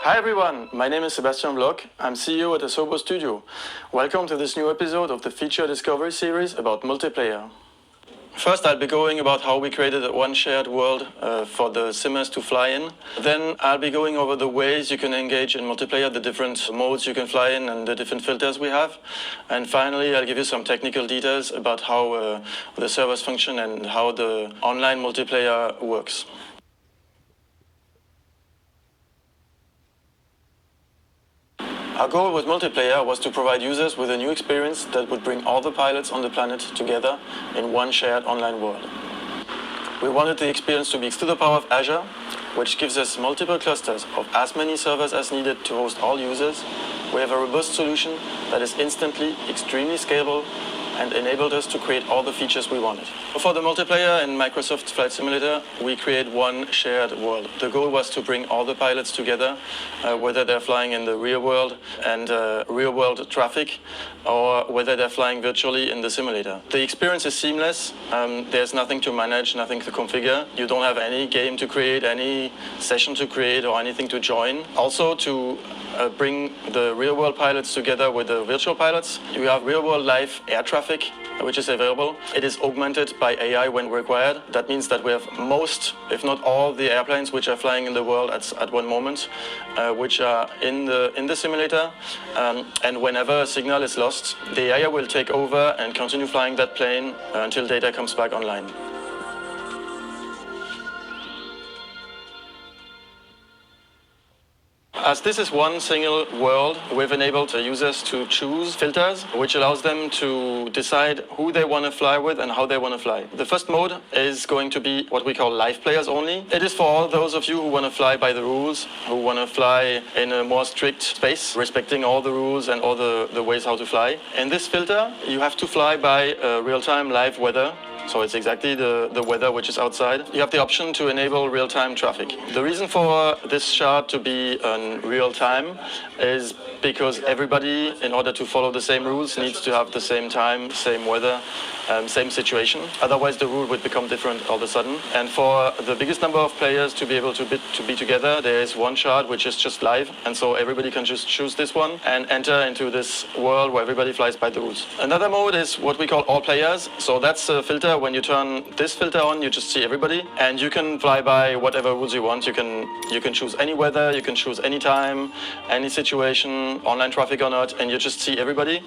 Hi everyone, my name is Sebastian Bloch. I'm CEO at Asobo Studio. Welcome to this new episode of the Feature Discovery series about multiplayer. First, I'll be going about how we created one shared world for the simmers to fly in. Then I'll be going over the ways you can engage in multiplayer, the different modes you can fly in and the different filters we have. And finally, I'll give you some technical details about how the servers function and how the online multiplayer works. Our goal with multiplayer was to provide users with a new experience that would bring all the pilots on the planet together in one shared online world. We wanted the experience to be to the power of Azure, which gives us multiple clusters of as many servers as needed to host all users. We have a robust solution that is instantly, extremely scalable, and enabled us to create all the features we wanted. For the multiplayer in Microsoft Flight Simulator, we create one shared world. The goal was to bring all the pilots together, whether they're flying in the real world and real world traffic, or whether they're flying virtually in the simulator. The experience is seamless. There's nothing to manage, nothing to configure. You don't have any game to create, any session to create, or anything to join. Also, to bring the real-world pilots together with the virtual pilots, you have real-world live air traffic, which is available. It is augmented by AI when required. That means that we have most, if not all, the airplanes which are flying in the world at one moment, which are in the simulator. And whenever a signal is lost, the AI will take over and continue flying that plane until data comes back online. As this is one single world, we've enabled users to choose filters, which allows them to decide who they want to fly with and how they want to fly. The first mode is going to be what we call live players only. It is for all those of you who want to fly by the rules, who want to fly in a more strict space, respecting all the rules and all the ways how to fly. In this filter, you have to fly by real-time live weather. So it's exactly the weather which is outside. You have the option to enable real-time traffic. The reason for this chart to be on real-time is because everybody, in order to follow the same rules, needs to have the same time, same weather, same situation. Otherwise, the rule would become different all of a sudden. And for the biggest number of players to be able to be together, there is one chart which is just live. And so everybody can just choose this one and enter into this world where everybody flies by the rules. Another mode is what we call all players. So that's a filter. When you turn this filter on, you just see everybody. And you can fly by whatever rules you want. You can choose any weather, you can choose any time, any situation, online traffic or not, and you just see everybody.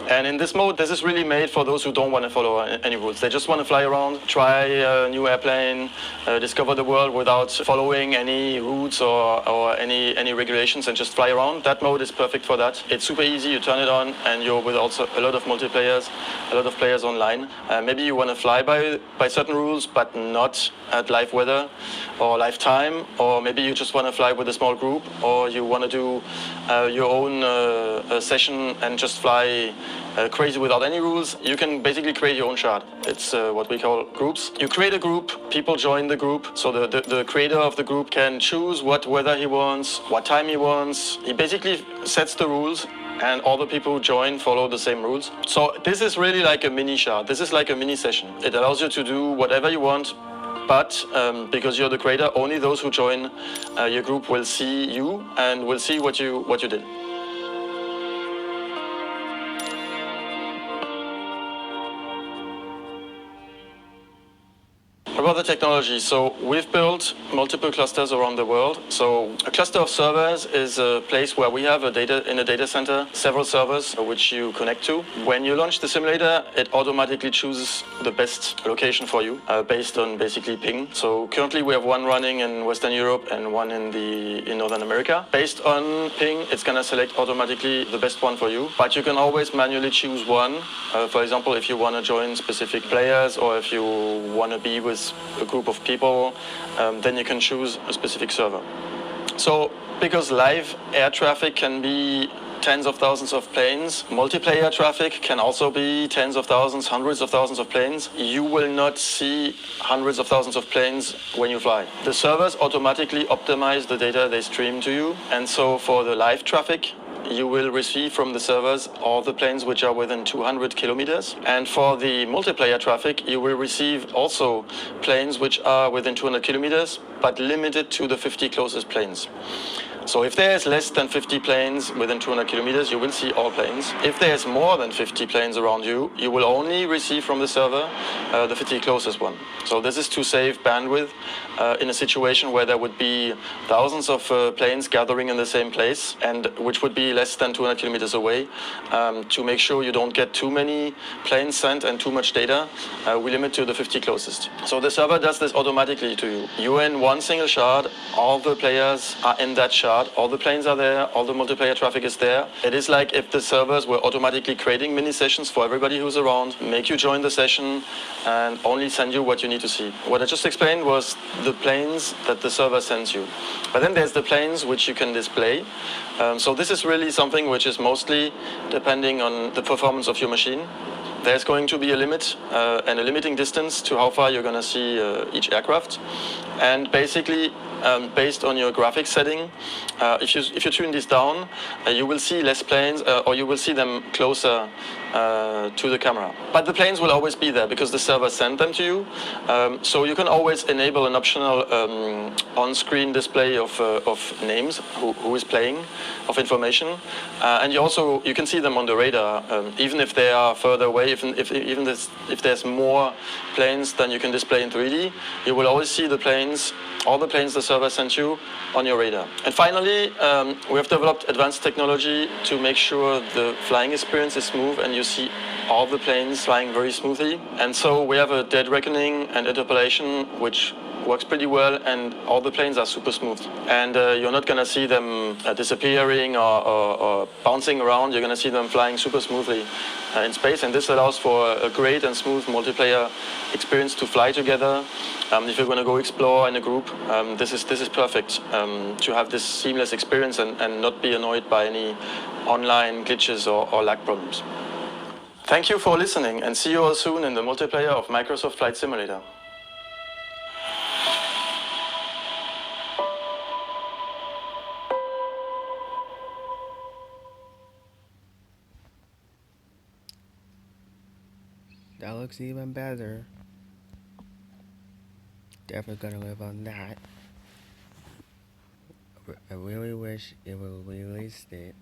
And in this mode, this is really made for those who don't want to follow any rules. They just want to fly around, try a new airplane, discover the world without following any routes or any regulations, and just fly around. That mode is perfect for that. It's super easy. You turn it on, and you're with also a lot of multiplayers, a lot of players online. Maybe you want to fly by certain rules, but not at live weather or live time, or maybe you just want to fly with a small group, or you want to do your own session and just fly crazy without any rules. You can basically create your own chart. It's what we call groups. You create a group, people join the group, so the creator of the group can choose what weather he wants, what time he wants. He basically sets the rules, and all the people who join follow the same rules. So this is really like a mini chart. This is like a mini session. It allows you to do whatever you want, but because you're the creator, only those who join your group will see you and will see what you did. About the technology, so we've built multiple clusters around the world. So a cluster of servers is a place where we have in a data center, several servers which you connect to. When you launch the simulator, it automatically chooses the best location for you based on basically ping. So currently we have one running in Western Europe and one in Northern America. Based on ping, it's going to select automatically the best one for you, but you can always manually choose one. For example, if you want to join specific players, or if you want to be with a group of people, then you can choose a specific server. So because live air traffic can be tens of thousands of planes, multiplayer traffic can also be tens of thousands, hundreds of thousands of planes. You will not see hundreds of thousands of planes when you fly. The servers automatically optimize the data they stream to you, and so for the live traffic, you will receive from the servers all the planes which are within 200 kilometers. And for the multiplayer traffic, you will receive also planes which are within 200 kilometers, but limited to the 50 closest planes. So if there is less than 50 planes within 200 kilometers, you will see all planes. If there is more than 50 planes around you, you will only receive from the server the 50 closest one. So this is to save bandwidth in a situation where there would be thousands of planes gathering in the same place, and which would be less than 200 kilometers away. To make sure you don't get too many planes sent and too much data, we limit to the 50 closest. So the server does this automatically to you. You're in one single shard, all the players are in that shard. All the planes are there, all the multiplayer traffic is there. It is like if the servers were automatically creating mini sessions for everybody who's around, make you join the session, and only send you what you need to see. What I just explained was the planes that the server sends you. But then there's the planes which you can display. So this is really something which is mostly depending on the performance of your machine. There's going to be a limit and a limiting distance to how far you're going to see each aircraft. And basically, based on your graphics setting, if you tune this down, you will see less planes, or you will see them closer to the camera. But the planes will always be there because the server sent them to you. So you can always enable an optional on-screen display of names, who is playing, of information, and you can see them on the radar, even if they are further away. If there's more planes than you can display in 3D, you will always see the planes, all the planes the server sent you, on your radar. And finally, we have developed advanced technology to make sure the flying experience is smooth and you see all the planes flying very smoothly. And so we have a dead reckoning and interpolation which works pretty well, and all the planes are super smooth. And you're not going to see them disappearing or bouncing around. You're going to see them flying super smoothly in space, and this allows for a great and smooth multiplayer experience to fly together. If you're going to go explore in a group, this is perfect to have this seamless experience and not be annoyed by any online glitches or lag problems. Thank you for listening, and see you all soon in the multiplayer of Microsoft Flight Simulator. That looks even better. Definitely gonna live on that. I really wish it would release it